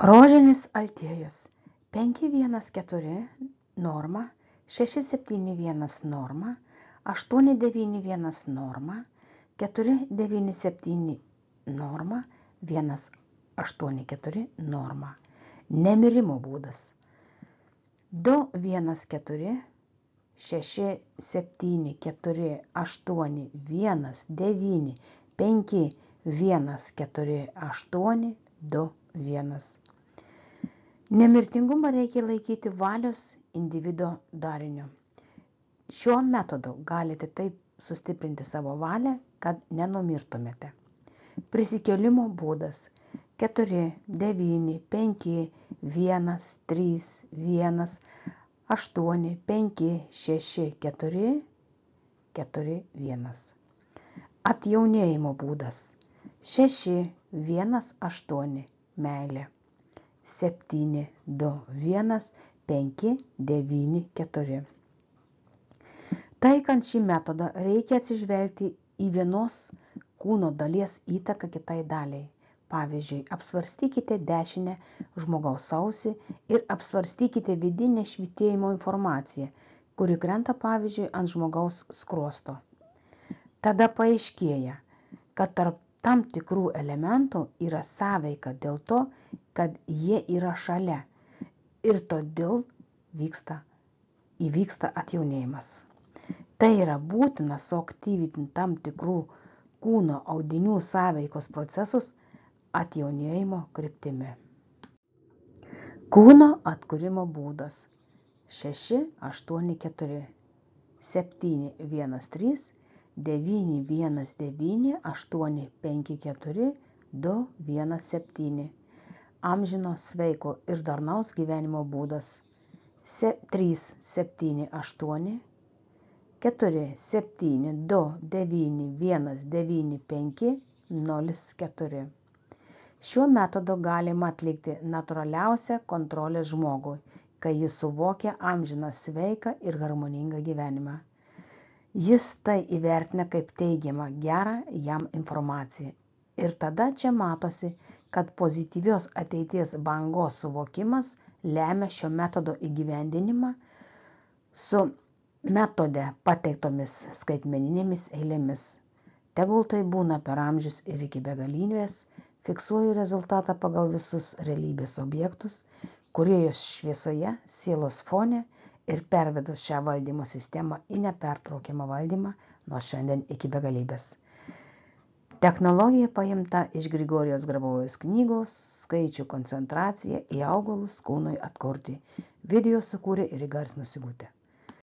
Rožinis Altiejus 514 norma, 671 norma, 891 norma, 497 norma, 184 norma. Nemirimo būdas 214 674 8 1 9 5 1 4 8 2 1. Nemirtingumą reikia laikyti valios individo dariniu. Šiuo metodu galite taip sustiprinti savo valią, kad nenumirtumėte. Prisikėlimo būdas 4, 9, 5, 1, 3, 1, 8, 5, 6, 4, 4, 1. Atjaunėjimo būdas 6, 1, 8, meilė. 7, 2, 1, 5, 9, 4. Taikant šį metodą reikia atsižvelgti į vienos kūno dalies įtaką kitai daliai. Pavyzdžiui, apsvarstykite dešinę žmogaus ausį ir apsvarstykite vidinę švytėjimo informaciją, kuri krenta, pavyzdžiui, ant žmogaus skruosto. Tada paaiškėja, kad tarp tam tikrų elementų yra sąveika dėl to, kad jie yra šalia ir todėl įvyksta atjaunėjimas. Tai yra būtina suaktyvinti tam tikrų kūno audinių sąveikos procesus atjaunėjimo kryptimi. Kūno atkūrimo būdas 6, 8, 4, 7, 1, 3, 9, 1, 9, 8, 5, 4, 2, 1, 7. Amžino, sveiko ir darnaus gyvenimo būdas 3, 7, 8, 4, 7, 2, 9, 1, 9, 5, 0, 4. Šiuo metodu galima atlikti natūraliausią kontrolę žmogui, kai jis suvokia amžiną sveiką ir harmoningą gyvenimą. Jis tai įvertina kaip teigiamą gerą jam informaciją. Ir tada čia matosi, kad pozityvios ateities bangos suvokimas lemia šio metodo įgyvendinimą su metode pateiktomis skaitmeninėmis eilėmis. Tegul tai būna per amžius ir iki begalybės, fiksuoju rezultatą pagal visus realybės objektus, kūrėjos šviesoje, sielos fone ir pervedu šią valdymo sistemą į nepertraukiamą valdymą nuo šiandien iki begalybės. Technologija paimta iš Grigorijos Grabovojaus knygos Skaičių koncentracija į augalus kūnui atkurti. Video sukūrė ir įgarsino Sigutė.